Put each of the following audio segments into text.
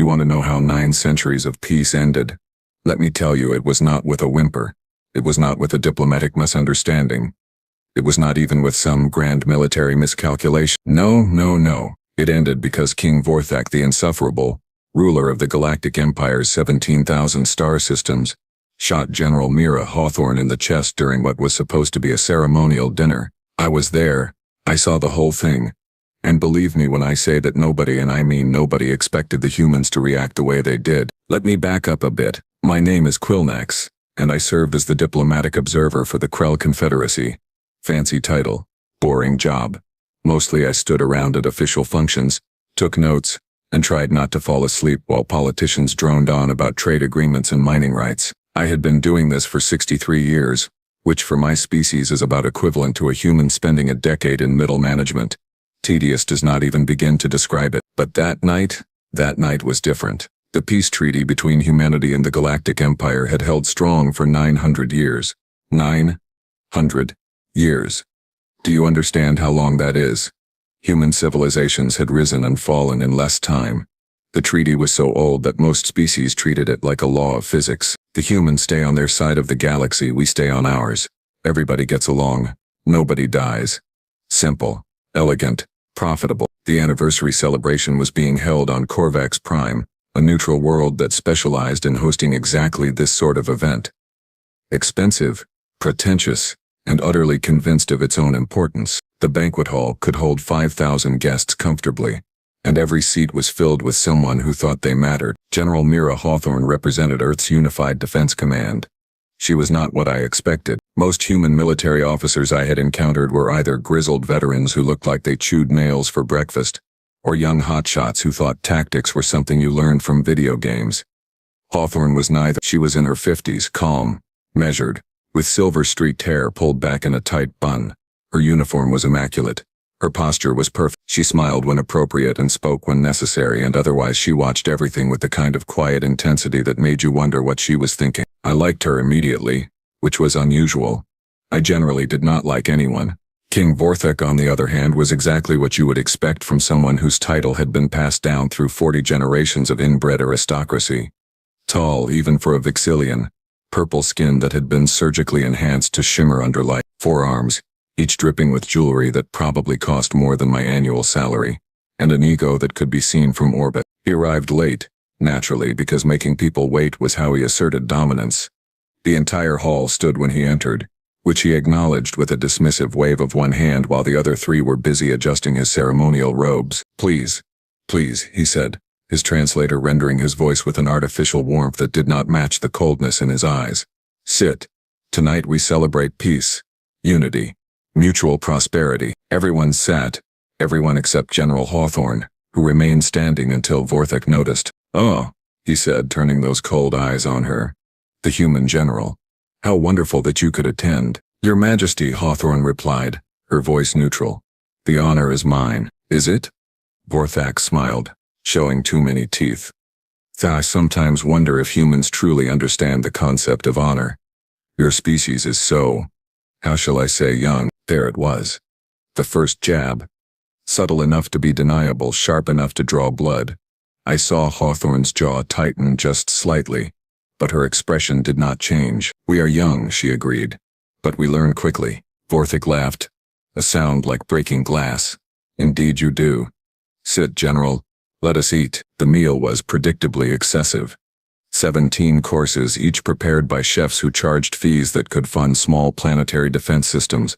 You want to know how 9 centuries of peace ended? Let me tell you, it was not with a whimper. It was not with a diplomatic misunderstanding. It was not even with some grand military miscalculation. No, no, no. It ended because King Vorthak the Insufferable, ruler of the Galactic Empire's 17,000 star systems, shot General Mira Hawthorne in the chest during what was supposed to be a ceremonial dinner. I was there. I saw the whole thing. And believe me when I say that nobody, and I mean nobody, expected the humans to react the way they did. Let me back up a bit. My name is Quilnax, and I served as the diplomatic observer for the Krell Confederacy. Fancy title. Boring job. Mostly I stood around at official functions, took notes, and tried not to fall asleep while politicians droned on about trade agreements and mining rights. I had been doing this for 63 years, which for my species is about equivalent to a human spending a decade in middle management. Tedious does not even begin to describe it. But that night was different. The peace treaty between humanity and the Galactic Empire had held strong for 900 years. 900 years. Do you understand how long that is? Human civilizations had risen and fallen in less time. The treaty was so old that most species treated it like a law of physics. The humans stay on their side of the galaxy, we stay on ours. Everybody gets along. Nobody dies. Simple, elegant, profitable. The anniversary celebration was being held on Korvax Prime, a neutral world that specialized in hosting exactly this sort of event. Expensive, pretentious, and utterly convinced of its own importance, the banquet hall could hold 5,000 guests comfortably, and every seat was filled with someone who thought they mattered. General Mira Hawthorne represented Earth's Unified Defense Command. She was not what I expected. Most human military officers I had encountered were either grizzled veterans who looked like they chewed nails for breakfast, or young hotshots who thought tactics were something you learned from video games. Hawthorne was neither. She was in her 50s, calm, measured, with silver-streaked hair pulled back in a tight bun. Her uniform was immaculate. Her posture was perfect. She smiled when appropriate and spoke when necessary, and otherwise she watched everything with the kind of quiet intensity that made you wonder what she was thinking. I liked her immediately, which was unusual. I generally did not like anyone. King Vorthak, on the other hand, was exactly what you would expect from someone whose title had been passed down through 40 generations of inbred aristocracy. Tall, even for a Vixillian. Purple skin that had been surgically enhanced to shimmer under light. Forearms, each dripping with jewelry that probably cost more than my annual salary. And an ego that could be seen from orbit. He arrived late, naturally, because making people wait was how he asserted dominance. The entire hall stood when he entered, which he acknowledged with a dismissive wave of one hand while the other 3 were busy adjusting his ceremonial robes. Please, he said, his translator rendering his voice with an artificial warmth that did not match the coldness in his eyes. Sit. Tonight we celebrate peace, unity, mutual prosperity. Everyone sat, everyone except General Hawthorne, who remained standing until Vorthak noticed. Oh, he said, turning those cold eyes on her. The human general. How wonderful that you could attend. Your Majesty, Hawthorne replied, her voice neutral. The honor is mine, is it? Vorthak smiled, showing too many teeth. I sometimes wonder if humans truly understand the concept of honor. Your species is so, how shall I say, young. There it was. The first jab. Subtle enough to be deniable, sharp enough to draw blood. I saw Hawthorne's jaw tighten just slightly, but her expression did not change. We are young, she agreed, but we learn quickly. Vorthak laughed, a sound like breaking glass. Indeed you do. Sit, General. Let us eat. The meal was predictably excessive. 17 courses, each prepared by chefs who charged fees that could fund small planetary defense systems.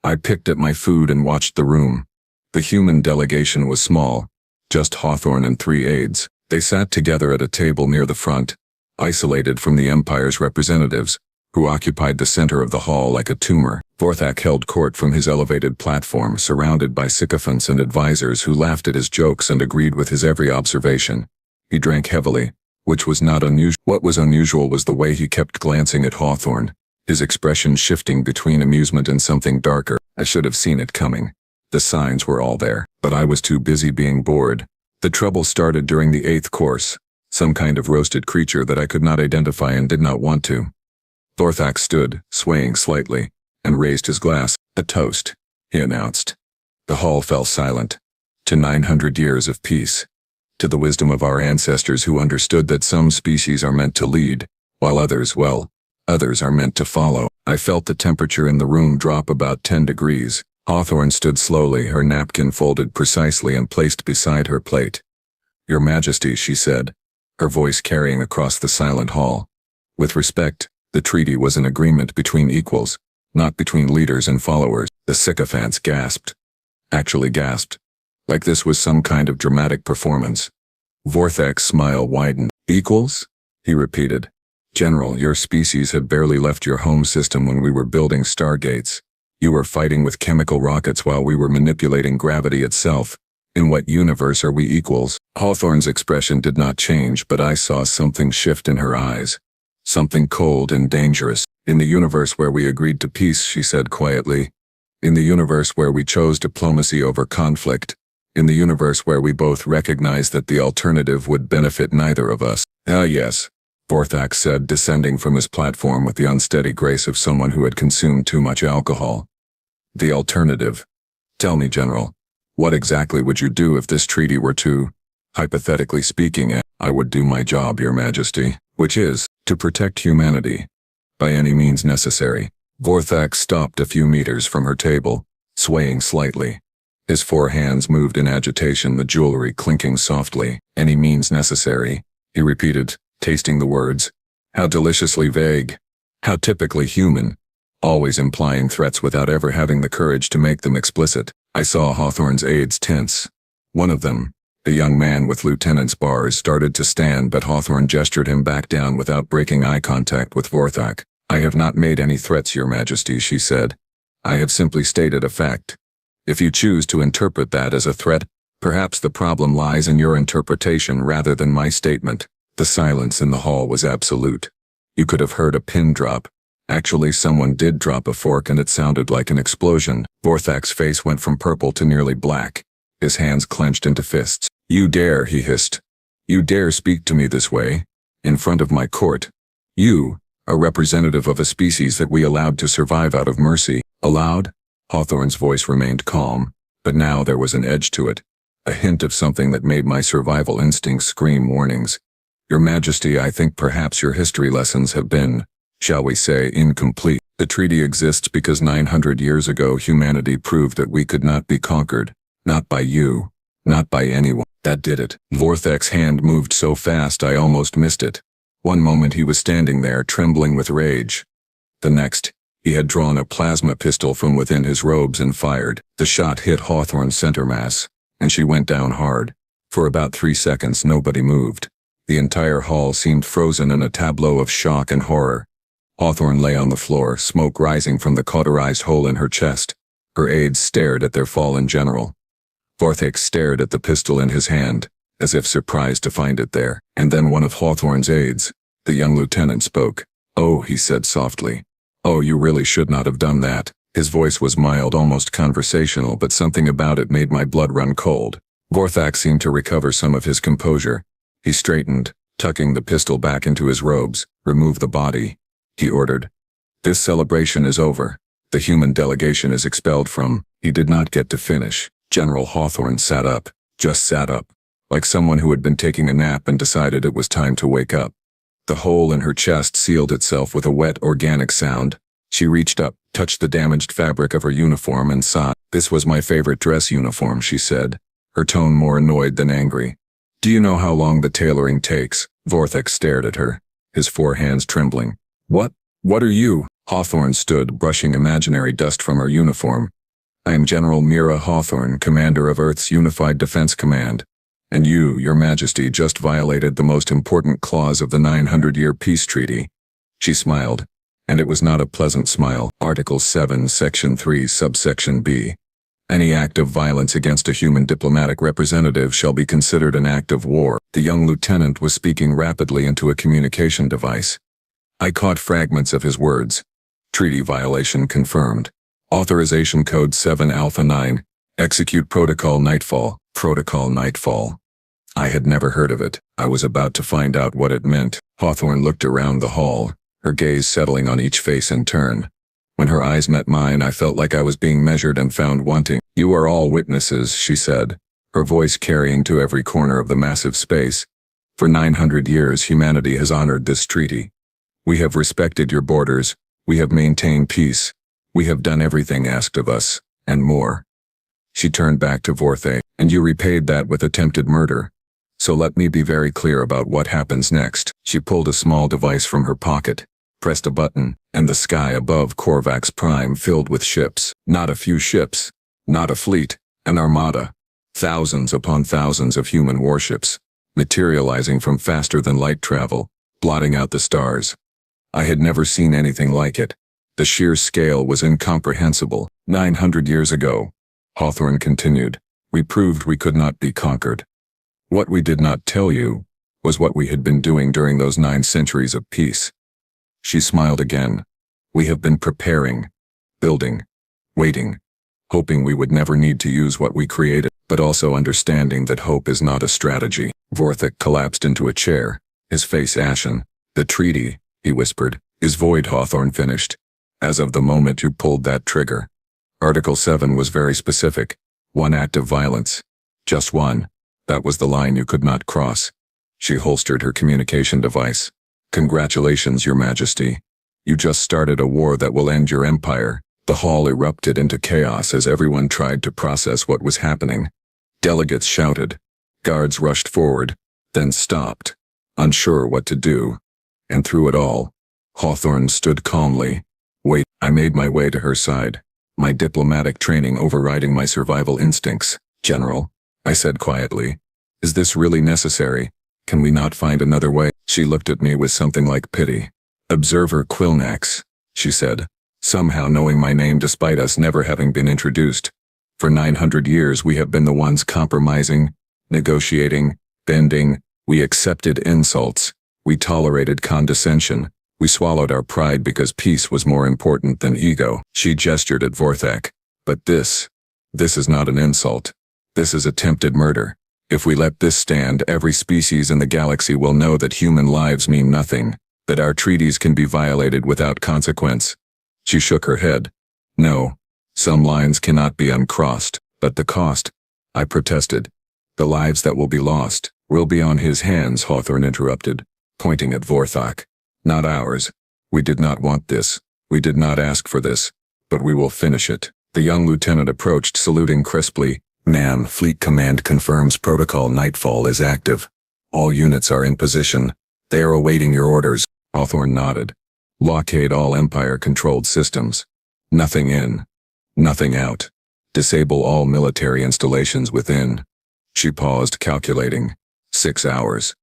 I picked at my food and watched the room. The human delegation was small, just Hawthorne and 3 aides. They sat together at a table near the front, isolated from the Empire's representatives, who occupied the center of the hall like a tumor. Vorthak held court from his elevated platform, surrounded by sycophants and advisors who laughed at his jokes and agreed with his every observation. He drank heavily, which was not unusual. What was unusual was the way he kept glancing at Hawthorne, his expression shifting between amusement and something darker. I should have seen it coming. The signs were all there, but I was too busy being bored. The trouble started during the 8th course, some kind of roasted creature that I could not identify and did not want to. Vorthak stood, swaying slightly, and raised his glass. A toast, he announced. The hall fell silent. To 900 years of peace. to the wisdom of our ancestors who understood that some species are meant to lead, while others, well, others are meant to follow. I felt the temperature in the room drop about 10 degrees. Hawthorne stood slowly, her napkin folded precisely and placed beside her plate. "Your Majesty," she said, her voice carrying across the silent hall. "With respect, the treaty was an agreement between equals, not between leaders and followers." The sycophants gasped. Actually gasped. Like this was some kind of dramatic performance. Vorthak's smile widened. "Equals?" he repeated. "General, your species had barely left your home system when we were building stargates. You were fighting with chemical rockets while we were manipulating gravity itself. In what universe are we equals?" Hawthorne's expression did not change, but I saw something shift in her eyes. Something cold and dangerous. "In the universe where we agreed to peace," she said quietly. "In the universe where we chose diplomacy over conflict. In the universe where we both recognized that the alternative would benefit neither of us." "Ah, yes," Vorthak said, descending from his platform with the unsteady grace of someone who had consumed too much alcohol. "The alternative. Tell me, General, what exactly would you do if this treaty were to, hypothetically speaking?" "I would do my job, Your Majesty, which is, to protect humanity. By any means necessary." Vorthak stopped a few meters from her table, swaying slightly. His four hands moved in agitation, the jewelry clinking softly. "Any means necessary," he repeated, tasting the words. How deliciously vague. How typically human. Always implying threats without ever having the courage to make them explicit. I saw Hawthorne's aides tense. One of them, a young man with lieutenant's bars, started to stand, but Hawthorne gestured him back down without breaking eye contact with Vorthak. "I have not made any threats, Your Majesty," she said. "I have simply stated a fact. If you choose to interpret that as a threat, perhaps the problem lies in your interpretation rather than my statement." The silence in the hall was absolute. You could have heard a pin drop. Actually, someone did drop a fork and it sounded like an explosion. Vorthak's face went from purple to nearly black. His hands clenched into fists. "You dare," he hissed. "You dare speak to me this way? In front of my court? You, a representative of a species that we allowed to survive out of mercy." "Allowed?" Hawthorne's voice remained calm, but now there was an edge to it. A hint of something that made my survival instincts scream warnings. "Your Majesty, I think perhaps your history lessons have been, shall we say, incomplete. The treaty exists because 900 years ago humanity proved that we could not be conquered. Not by you. Not by anyone. That did it." Vorthak's hand moved so fast I almost missed it. One moment he was standing there, trembling with rage. The next, he had drawn a plasma pistol from within his robes and fired. The shot hit Hawthorne's center mass, and she went down hard. For about 3 seconds nobody moved. The entire hall seemed frozen in a tableau of shock and horror. Hawthorne lay on the floor, smoke rising from the cauterized hole in her chest. Her aides stared at their fallen general. Vorthak stared at the pistol in his hand, as if surprised to find it there. And then one of Hawthorne's aides, the young lieutenant, spoke. "Oh," he said softly. "Oh, you really should not have done that." His voice was mild, almost conversational, but something about it made my blood run cold. Vorthak seemed to recover some of his composure. He straightened, tucking the pistol back into his robes. "Remove the body," he ordered. "This celebration is over. The human delegation is expelled from." He did not get to finish. General Hawthorne sat up, just sat up, like someone who had been taking a nap and decided it was time to wake up. The hole in her chest sealed itself with a wet, organic sound. She reached up, touched the damaged fabric of her uniform and sighed. "This was my favorite dress uniform," she said, her tone more annoyed than angry. "Do you know how long the tailoring takes?" Vorthak stared at her, his four hands trembling. What are you?" Hawthorne stood, brushing imaginary dust from her uniform. "I am General Mira Hawthorne, commander of Earth's Unified Defense Command. And you, Your Majesty, just violated the most important clause of the 900-year peace treaty." She smiled, and it was not a pleasant smile. Article 7, Section 3, Subsection B. Any act of violence against a human diplomatic representative shall be considered an act of war. The young lieutenant was speaking rapidly into a communication device. I caught fragments of his words. "Treaty violation confirmed. Authorization Code 7 Alpha 9. Execute Protocol Nightfall." Protocol Nightfall. I had never heard of it. I was about to find out what it meant. Hawthorne looked around the hall, her gaze settling on each face in turn. When her eyes met mine, I felt like I was being measured and found wanting. "You are all witnesses," she said, her voice carrying to every corner of the massive space. For 900 years humanity has honored this treaty. We have respected your borders, we have maintained peace, we have done everything asked of us, and more. She turned back to Vorthe, and you repaid that with attempted murder. So let me be very clear about what happens next. She pulled a small device from her pocket, pressed a button, and the sky above Korvax Prime filled with ships. Not a few ships, not a fleet, an armada. Thousands upon thousands of human warships, materializing from faster-than-light travel, blotting out the stars. I had never seen anything like it. The sheer scale was incomprehensible. 900 years ago, Hawthorne continued, we proved we could not be conquered. What we did not tell you was what we had been doing during those 9 centuries of peace. She smiled again. We have been preparing, building, waiting, hoping we would never need to use what we created, but also understanding that hope is not a strategy. Vorthik collapsed into a chair, his face ashen. The treaty, he whispered, is void. Hawthorne finished. As of the moment you pulled that trigger. Article 7 was very specific. 1 act of violence. Just one. That was the line you could not cross. She holstered her communication device. Congratulations, Your Majesty. You just started a war that will end your empire. The hall erupted into chaos as everyone tried to process what was happening. Delegates shouted. Guards rushed forward, then stopped, unsure what to do. And through it all, Hawthorne stood calmly. Wait, I made my way to her side, my diplomatic training overriding my survival instincts. General, I said quietly, is this really necessary? Can we not find another way? She looked at me with something like pity. Observer Quilnax, she said, somehow knowing my name despite us never having been introduced. For 900 years we have been the ones compromising, negotiating, bending. We accepted insults. We tolerated condescension. We swallowed our pride because peace was more important than ego. She gestured at Vorthak. But this is not an insult. This is attempted murder. If we let this stand, every species in the galaxy will know that human lives mean nothing, that our treaties can be violated without consequence. She shook her head. No, some lines cannot be uncrossed, but the cost, I protested. The lives that will be lost will be on his hands, Hawthorne interrupted, pointing at Vorthak. Not ours. We did not want this. We did not ask for this. But we will finish it. The young lieutenant approached, saluting crisply. Ma'am, Fleet Command confirms Protocol Nightfall is active. All units are in position. They are awaiting your orders. Hawthorne nodded. Blockade all Empire-controlled systems. Nothing in. Nothing out. Disable all military installations within. She paused, calculating. 6 hours.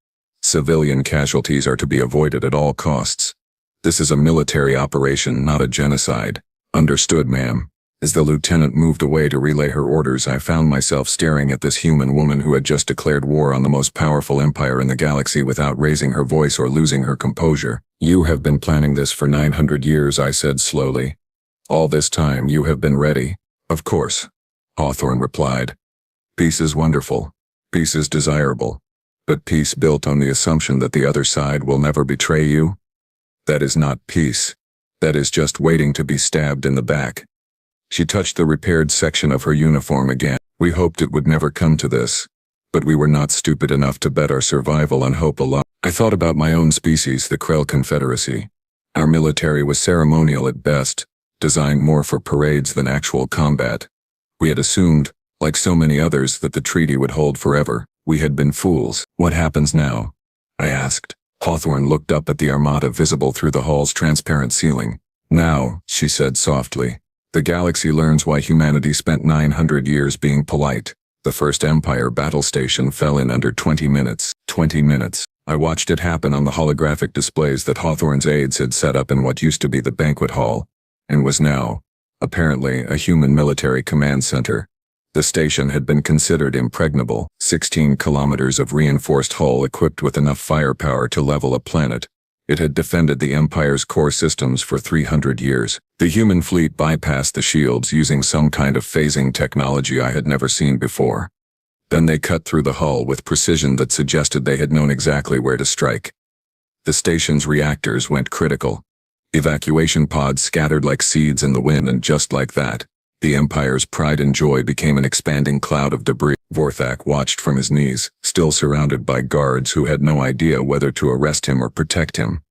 Civilian casualties are to be avoided at all costs. This is a military operation, not a genocide. Understood, ma'am. As the lieutenant moved away to relay her orders, I found myself staring at this human woman who had just declared war on the most powerful empire in the galaxy without raising her voice or losing her composure. You have been planning this for 900 years, I said slowly. All this time you have been ready. Of course, Hawthorne replied. Peace is wonderful. Peace is desirable. But peace built on the assumption that the other side will never betray you? That is not peace. That is just waiting to be stabbed in the back. She touched the repaired section of her uniform again. We hoped it would never come to this. But we were not stupid enough to bet our survival on hope alone. I thought about my own species, the Krell Confederacy. Our military was ceremonial at best, designed more for parades than actual combat. We had assumed, like so many others, that the treaty would hold forever. We had been fools. What happens now? I asked. Hawthorne looked up at the armada visible through the hall's transparent ceiling. Now, she said softly, the galaxy learns why humanity spent 900 years being polite. The first Empire battle station fell in under 20 minutes. 20 minutes. I watched it happen on the holographic displays that Hawthorne's aides had set up in what used to be the banquet hall, and was now, apparently, a human military command center. The station had been considered impregnable, 16 kilometers of reinforced hull equipped with enough firepower to level a planet. It had defended the Empire's core systems for 300 years. The human fleet bypassed the shields using some kind of phasing technology I had never seen before. Then they cut through the hull with precision that suggested they had known exactly where to strike. The station's reactors went critical. Evacuation pods scattered like seeds in the wind, and just like that, the Empire's pride and joy became an expanding cloud of debris. Vorthak watched from his knees, still surrounded by guards who had no idea whether to arrest him or protect him.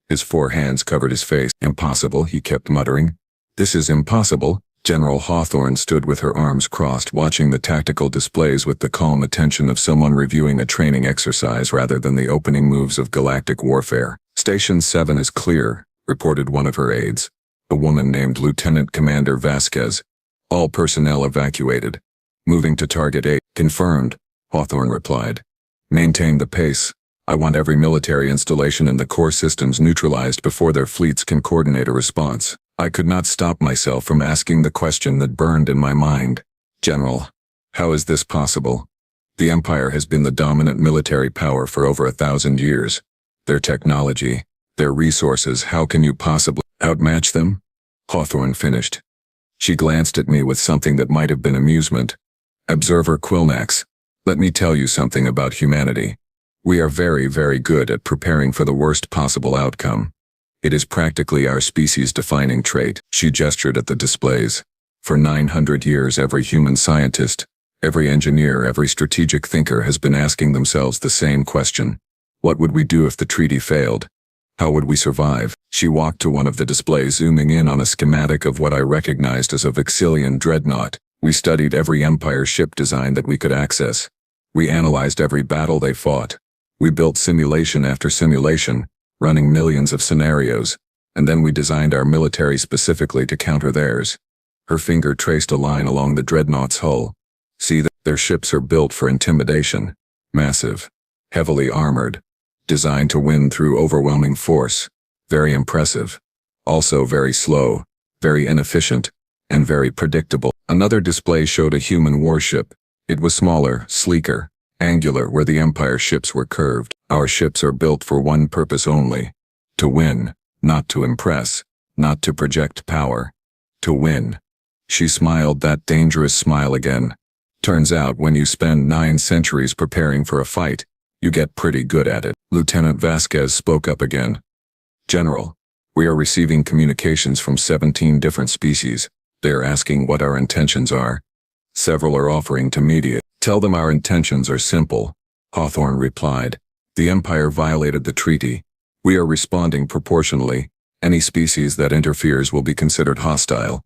His 4 hands covered his face. Impossible, he kept muttering. This is impossible. General Hawthorne stood with her arms crossed, watching the tactical displays with the calm attention of someone reviewing a training exercise rather than the opening moves of galactic warfare. Station 7 is clear, reported one of her aides, a woman named Lieutenant Commander Vasquez. All personnel evacuated. Moving to Target 8. Confirmed, Hawthorne replied. Maintain the pace. I want every military installation in the core systems neutralized before their fleets can coordinate a response. I could not stop myself from asking the question that burned in my mind. General, how is this possible? The Empire has been the dominant military power for over 1,000 years. Their technology, their resources, how can you possibly outmatch them? Hawthorne finished. She glanced at me with something that might have been amusement. Observer Quilnax, let me tell you something about humanity. We are very, very good at preparing for the worst possible outcome. It is practically our species-defining trait. She gestured at the displays. For 900 years, every human scientist, every engineer, every strategic thinker has been asking themselves the same question. What would we do if the treaty failed? How would we survive? She walked to one of the displays, zooming in on a schematic of what I recognized as a Vexillian dreadnought. We studied every Empire ship design that we could access. We analyzed every battle they fought. We built simulation after simulation, running millions of scenarios, and then we designed our military specifically to counter theirs. Her finger traced a line along the dreadnought's hull. See that their ships are built for intimidation. Massive. Heavily armored. Designed to win through overwhelming force. Very impressive. Also very slow, very inefficient, and very predictable. Another display showed a human warship. It was smaller, sleeker, angular, where the Empire ships were curved. Our ships are built for one purpose only. To win, not to impress, not to project power. To win. She smiled that dangerous smile again. Turns out when you spend 9 centuries preparing for a fight, you get pretty good at it. Lieutenant Vasquez spoke up again. General, we are receiving communications from 17 different species. They are asking what our intentions are. Several are offering to mediate. Tell them our intentions are simple, Hawthorne replied. The Empire violated the treaty. We are responding proportionally. Any species that interferes will be considered hostile.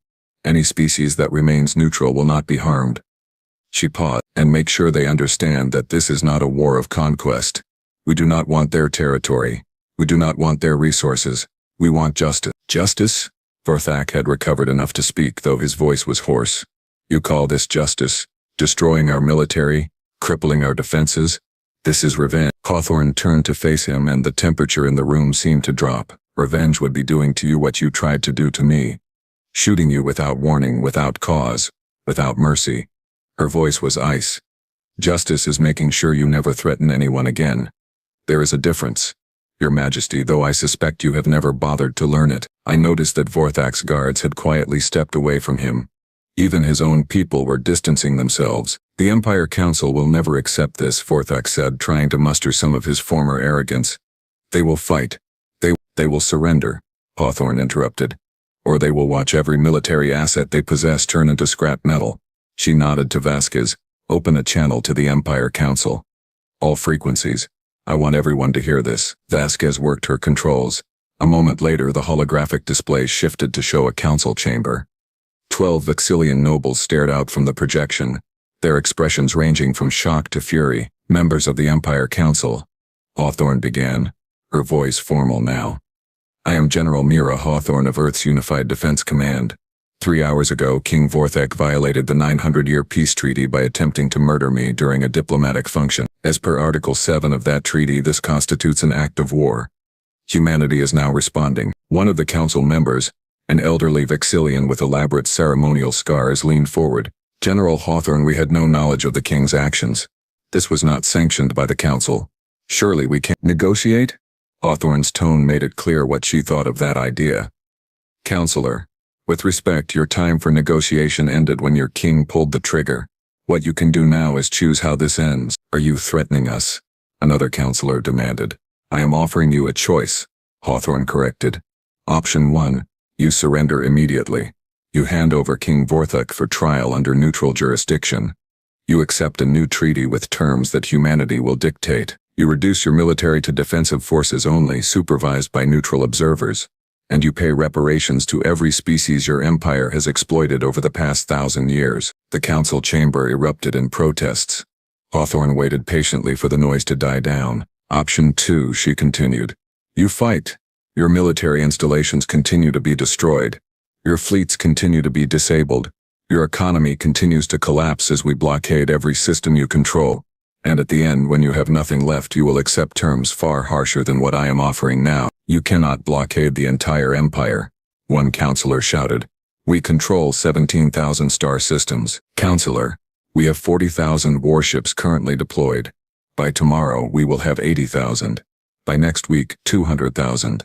Any species that remains neutral will not be harmed. She paused, and make sure they understand that this is not a war of conquest. We do not want their territory. We do not want their resources. We want justice. Justice? Vorthak had recovered enough to speak, though his voice was hoarse. You call this justice? Destroying our military? Crippling our defenses? This is revenge. Hawthorne turned to face him, and the temperature in the room seemed to drop. Revenge would be doing to you what you tried to do to me. Shooting you without warning, without cause, without mercy. Her voice was ice. Justice is making sure you never threaten anyone again. There is a difference. Your Majesty, though I suspect you have never bothered to learn it. I noticed that Vorthak's guards had quietly stepped away from him. Even his own people were distancing themselves. The Empire Council will never accept this, Vorthak said, trying to muster some of his former arrogance. They will fight. They will surrender, Hawthorne interrupted. Or they will watch every military asset they possess turn into scrap metal. She nodded to Vasquez. Open a channel to the Empire Council. All frequencies. I want everyone to hear this. Vasquez worked her controls. A moment later, the holographic display shifted to show a council chamber. 12 Vexillian nobles stared out from the projection, their expressions ranging from shock to fury. Members of the Empire Council. Hawthorne began, her voice formal now. I am General Mira Hawthorne of Earth's Unified Defense Command. 3 hours ago, King Vorthak violated the 900-year peace treaty by attempting to murder me during a diplomatic function. As per Article 7 of that treaty, this constitutes an act of war. Humanity is now responding. One of the council members, an elderly Vexillian with elaborate ceremonial scars, leaned forward. General Hawthorne, we had no knowledge of the king's actions. This was not sanctioned by the council. Surely we can't negotiate? Hawthorne's tone made it clear what she thought of that idea. Counselor, with respect, your time for negotiation ended when your king pulled the trigger. What you can do now is choose how this ends. Are you threatening us? Another counselor demanded. I am offering you a choice, Hawthorne corrected. Option 1, you surrender immediately. You hand over King Vorthak for trial under neutral jurisdiction. You accept a new treaty with terms that humanity will dictate. You reduce your military to defensive forces only, supervised by neutral observers. And you pay reparations to every species your empire has exploited over the past 1,000 years. The council chamber erupted in protests. Hawthorne waited patiently for the noise to die down. Option 2, she continued. You fight. Your military installations continue to be destroyed. Your fleets continue to be disabled. Your economy continues to collapse as we blockade every system you control. And at the end, when you have nothing left, you will accept terms far harsher than what I am offering now. You cannot blockade the entire empire. One counselor shouted. We control 17,000 star systems. Counselor, we have 40,000 warships currently deployed. By tomorrow, we will have 80,000. By next week, 200,000.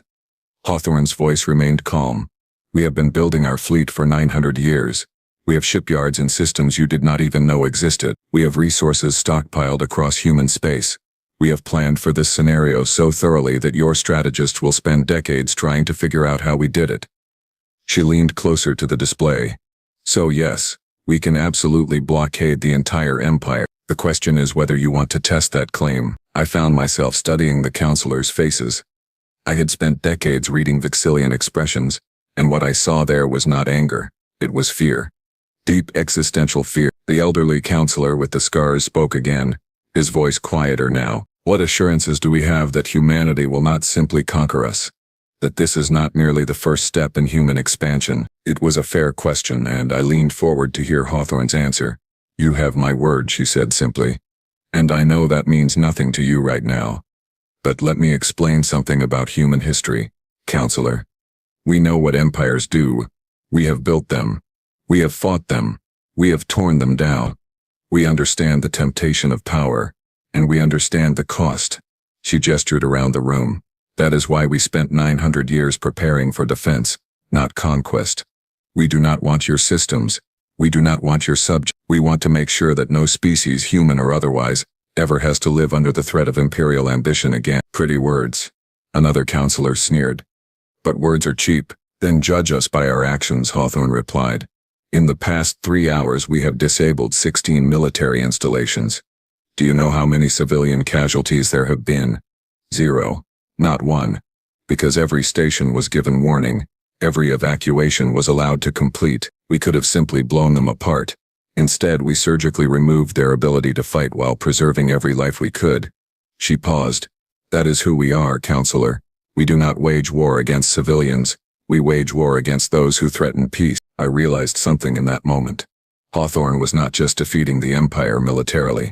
Hawthorne's voice remained calm. We have been building our fleet for 900 years. We have shipyards and systems you did not even know existed. We have resources stockpiled across human space. We have planned for this scenario so thoroughly that your strategist will spend decades trying to figure out how we did it. She leaned closer to the display. So yes, we can absolutely blockade the entire empire. The question is whether you want to test that claim. I found myself studying the counselors' faces. I had spent decades reading Vixillian expressions, and what I saw there was not anger. It was fear. Deep existential fear. The elderly counselor with the scars spoke again, his voice quieter now. What assurances do we have that humanity will not simply conquer us? That this is not merely the first step in human expansion? It was a fair question, and I leaned forward to hear Hawthorne's answer. You have my word, she said simply. And I know that means nothing to you right now. But let me explain something about human history, counselor. We know what empires do. We have built them. We have fought them. We have torn them down. We understand the temptation of power, and we understand the cost. She gestured around the room. That is why we spent 900 years preparing for defense, not conquest. We do not want your systems. We do not want your subjects. We want to make sure that no species, human or otherwise, ever has to live under the threat of imperial ambition again. Pretty words. Another counselor sneered. But words are cheap. Then judge us by our actions, Hawthorne replied. In the past 3 hours we have disabled 16 military installations. Do you know how many civilian casualties there have been? 0. Not one. Because every station was given warning. Every evacuation was allowed to complete. We could have simply blown them apart. Instead, we surgically removed their ability to fight while preserving every life we could. She paused. That is who we are, counselor. We do not wage war against civilians. We wage war against those who threaten peace. I realized something in that moment. Hawthorne was not just defeating the empire militarily.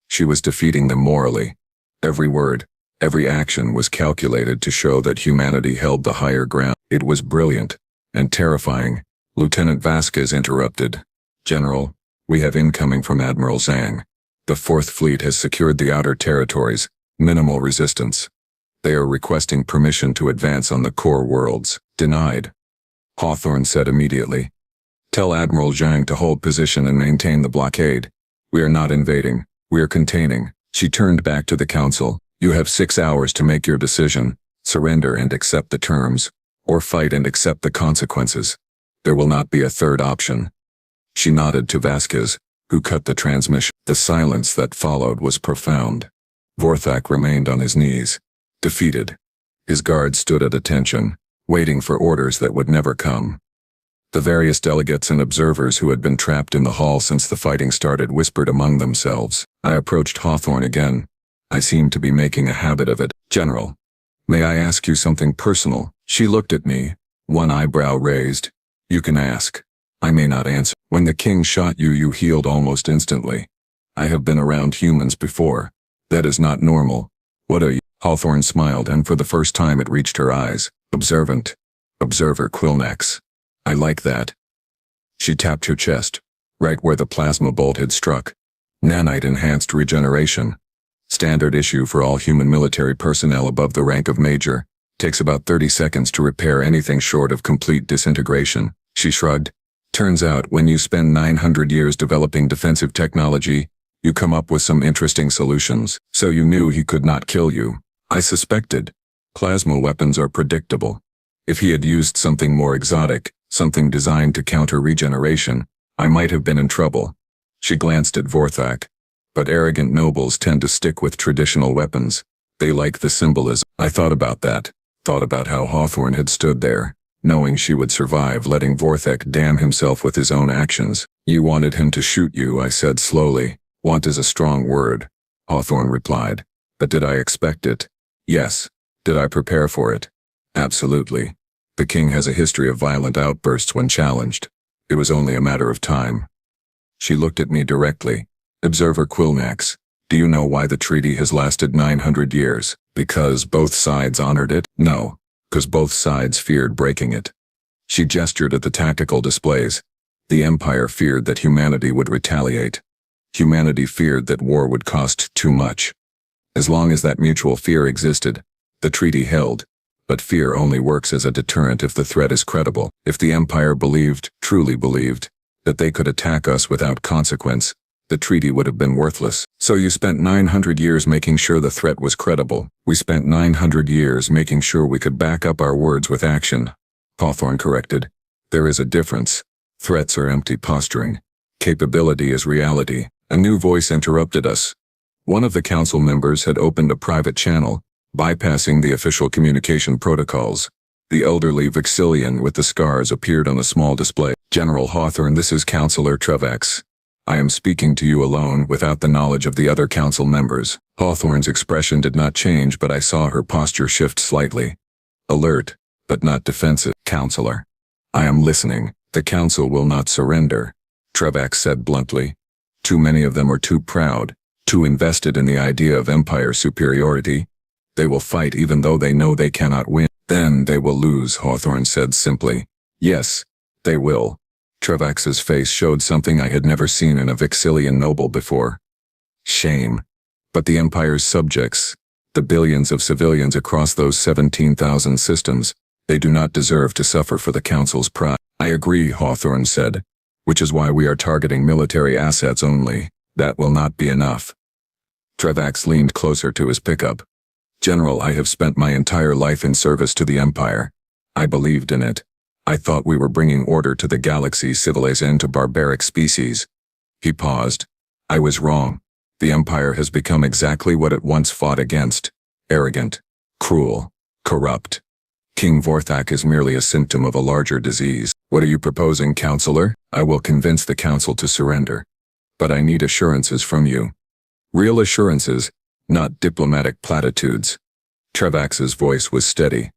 She was defeating them morally. Every word, every action was calculated to show that humanity held the higher ground. It was brilliant and terrifying. Lieutenant Vasquez interrupted. General, we have incoming from Admiral Zhang. The Fourth Fleet has secured the outer territories. Minimal resistance. They are requesting permission to advance on the core worlds. Denied. Hawthorne said immediately. Tell Admiral Zhang to hold position and maintain the blockade. We are not invading. We are containing. She turned back to the council. You have 6 hours to make your decision. Surrender and accept the terms. Or fight and accept the consequences. There will not be a third option. She nodded to Vasquez, who cut the transmission. The silence that followed was profound. Vorthak remained on his knees, defeated. His guards stood at attention, waiting for orders that would never come. The various delegates and observers who had been trapped in the hall since the fighting started whispered among themselves. I approached Hawthorne again. I seemed to be making a habit of it. General, may I ask you something personal? She looked at me, one eyebrow raised. You can ask. I may not answer. When the king shot you, you healed almost instantly. I have been around humans before. That is not normal. What are you? Hawthorne smiled, and for the first time it reached her eyes. Observant. Observer Quillnax. I like that. She tapped her chest, right where the plasma bolt had struck. Nanite enhanced regeneration. Standard issue for all human military personnel above the rank of major. Takes about 30 seconds to repair anything short of complete disintegration. She shrugged. Turns out, when you spend 900 years developing defensive technology, you come up with some interesting solutions. So you knew he could not kill you. I suspected. Plasma weapons are predictable. If he had used something more exotic, something designed to counter regeneration, I might have been in trouble. She glanced at Vorthak. But arrogant nobles tend to stick with traditional weapons. They like the symbolism. I thought about that. Thought about how Hawthorne had stood there, knowing she would survive, letting Vorthak damn himself with his own actions. You wanted him to shoot you, I said slowly. Want is a strong word, Hawthorne replied. But did I expect it? Yes. Did I prepare for it? Absolutely. The king has a history of violent outbursts when challenged. It was only a matter of time. She looked at me directly. Observer Quilnax, do you know why the treaty has lasted 900 years? Because both sides honored it? No. Because both sides feared breaking it. She gestured at the tactical displays. The Empire feared that humanity would retaliate. Humanity feared that war would cost too much. As long as that mutual fear existed, the treaty held. But fear only works as a deterrent if the threat is credible. If the Empire believed, truly believed, that they could attack us without consequence, the treaty would have been worthless. So you spent 900 years making sure the threat was credible. We spent 900 years making sure we could back up our words with action. Hawthorne corrected. There is a difference. Threats are empty posturing. Capability is reality. A new voice interrupted us. One of the council members had opened a private channel, bypassing the official communication protocols. The elderly Vixillian with the scars appeared on a small display. General Hawthorne, this is Councillor Trevax. I am speaking to you alone without the knowledge of the other council members. Hawthorne's expression did not change, but I saw her posture shift slightly. Alert, but not defensive. Councillor. I am listening. The council will not surrender, Trevax said bluntly. Too many of them are too proud, too invested in the idea of empire superiority. They will fight even though they know they cannot win. Then they will lose, Hawthorne said simply. Yes, they will. Trevax's face showed something I had never seen in a Vixillian noble before. Shame. But the Empire's subjects, the billions of civilians across those 17,000 systems, they do not deserve to suffer for the Council's pride. I agree, Hawthorne said, which is why we are targeting military assets only. That will not be enough. Trevax leaned closer to his pickup. General, I have spent my entire life in service to the Empire. I believed in it. I thought we were bringing order to the galaxy, civilization to barbaric species. He paused. I was wrong. The Empire has become exactly what it once fought against. Arrogant. Cruel. Corrupt. King Vorthak is merely a symptom of a larger disease. What are you proposing, Councillor? I will convince the Council to surrender. But I need assurances from you. Real assurances, not diplomatic platitudes. Trevax's voice was steady.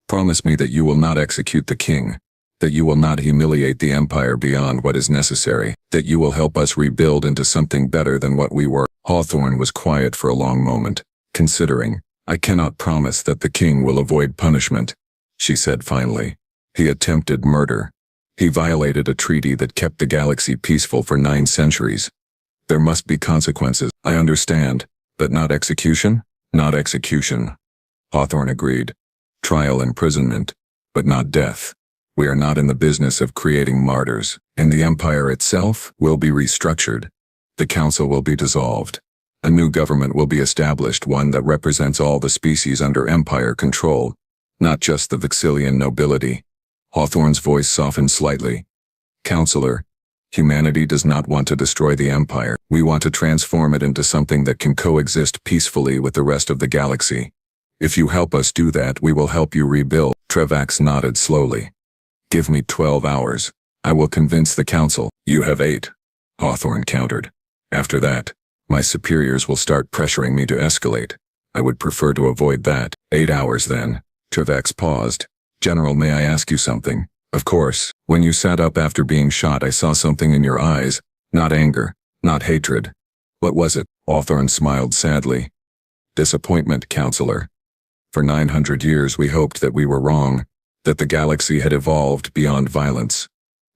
Promise me that you will not execute the king, that you will not humiliate the Empire beyond what is necessary, that you will help us rebuild into something better than what we were. Hawthorne was quiet for a long moment, considering. I cannot promise that the king will avoid punishment, she said finally. He attempted murder. He violated a treaty that kept the galaxy peaceful for 9 centuries. There must be consequences. I understand, but not execution? Not execution. Hawthorne agreed. Trial, imprisonment, but not death. We are not in the business of creating martyrs, and the Empire itself will be restructured. The Council will be dissolved. A new government will be established, one that represents all the species under Empire control, not just the Vixillian nobility. Hawthorne's voice softened slightly. Councillor, humanity does not want to destroy the Empire. We want to transform it into something that can coexist peacefully with the rest of the galaxy. If you help us do that, we will help you rebuild. Trevax nodded slowly. Give me 12 hours. I will convince the Council. You have 8, Hawthorne countered. After that, my superiors will start pressuring me to escalate. I would prefer to avoid that. 8 hours then. Trevax paused. General, may I ask you something? Of course. When you sat up after being shot, I saw something in your eyes. Not anger, not hatred. What was it? Hawthorne smiled sadly. Disappointment, Councillor. For 900 years we hoped that we were wrong, that the galaxy had evolved beyond violence,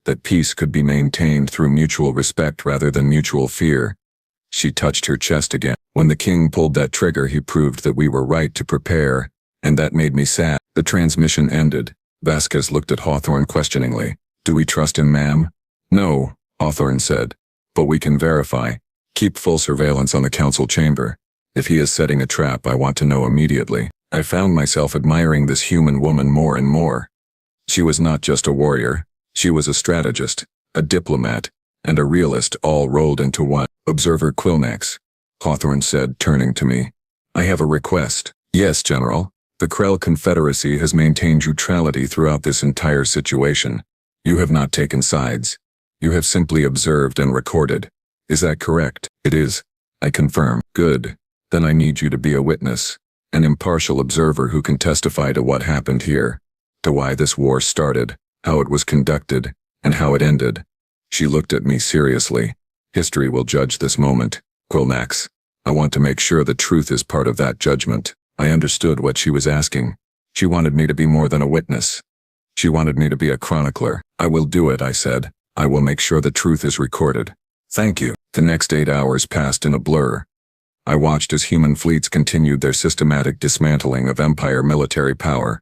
that peace could be maintained through mutual respect rather than mutual fear. She touched her chest again. When the king pulled that trigger, he proved that we were right to prepare, and that made me sad. The transmission ended. Vasquez looked at Hawthorne questioningly. Do we trust him, ma'am? No, Hawthorne said. But we can verify. Keep full surveillance on the council chamber. If he is setting a trap, I want to know immediately. I found myself admiring this human woman more and more. She was not just a warrior. She was a strategist, a diplomat, and a realist all rolled into one. Observer Quilnax, Hawthorne said, turning to me. I have a request. Yes, General. The Krell Confederacy has maintained neutrality throughout this entire situation. You have not taken sides. You have simply observed and recorded. Is that correct? It is. I confirm. Good. Then I need you to be a witness, an impartial observer who can testify to what happened here, to why this war started, how it was conducted, and how it ended. She looked at me seriously. History will judge this moment, Quilnax. I want to make sure the truth is part of that judgment. I understood what she was asking. She wanted me to be more than a witness. She wanted me to be a chronicler. I will do it, I said. I will make sure the truth is recorded. Thank you. The next 8 hours passed in a blur. I watched as human fleets continued their systematic dismantling of Empire military power.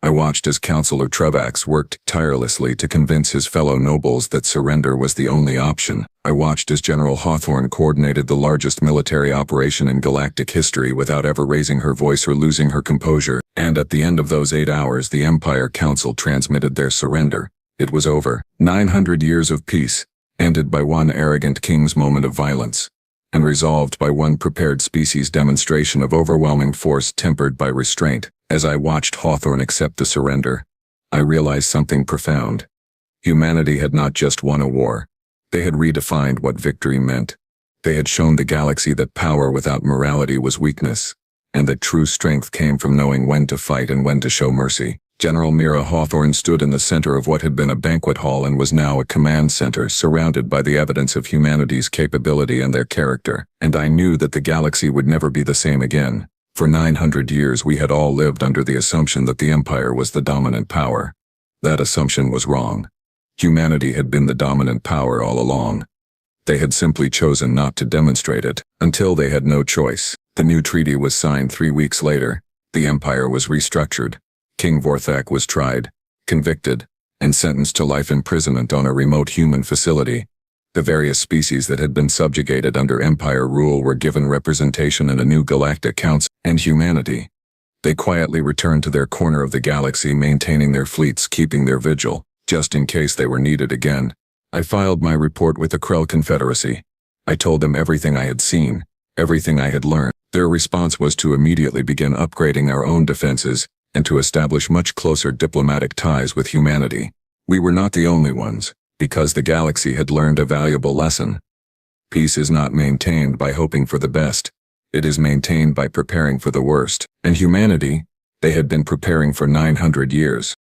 I watched as Councillor Trevax worked tirelessly to convince his fellow nobles that surrender was the only option. I watched as General Hawthorne coordinated the largest military operation in Galactic history without ever raising her voice or losing her composure, and at the end of those 8 hours the Empire Council transmitted their surrender. It was over. 900 years of peace, ended by one arrogant king's moment of violence, and resolved by one prepared species' demonstration of overwhelming force tempered by restraint. As I watched Hawthorne accept the surrender, I realized something profound. Humanity had not just won a war. They had redefined what victory meant. They had shown the galaxy that power without morality was weakness, and that true strength came from knowing when to fight and when to show mercy. General Mira Hawthorne stood in the center of what had been a banquet hall and was now a command center, surrounded by the evidence of humanity's capability and their character. And I knew that the galaxy would never be the same again. For 900 years we had all lived under the assumption that the Empire was the dominant power. That assumption was wrong. Humanity had been the dominant power all along. They had simply chosen not to demonstrate it, until they had no choice. The new treaty was signed 3 weeks later. The Empire was restructured. King Vorthak was tried, convicted, and sentenced to life imprisonment on a remote human facility. The various species that had been subjugated under Empire rule were given representation in a new Galactic Council, and humanity. They quietly returned to their corner of the galaxy, maintaining their fleets, keeping their vigil, just in case they were needed again. I filed my report with the Krell Confederacy. I told them everything I had seen, everything I had learned. Their response was to immediately begin upgrading our own defenses, and to establish much closer diplomatic ties with humanity. We were not the only ones, because the galaxy had learned a valuable lesson. Peace is not maintained by hoping for the best. It is maintained by preparing for the worst. And humanity, they had been preparing for 900 years.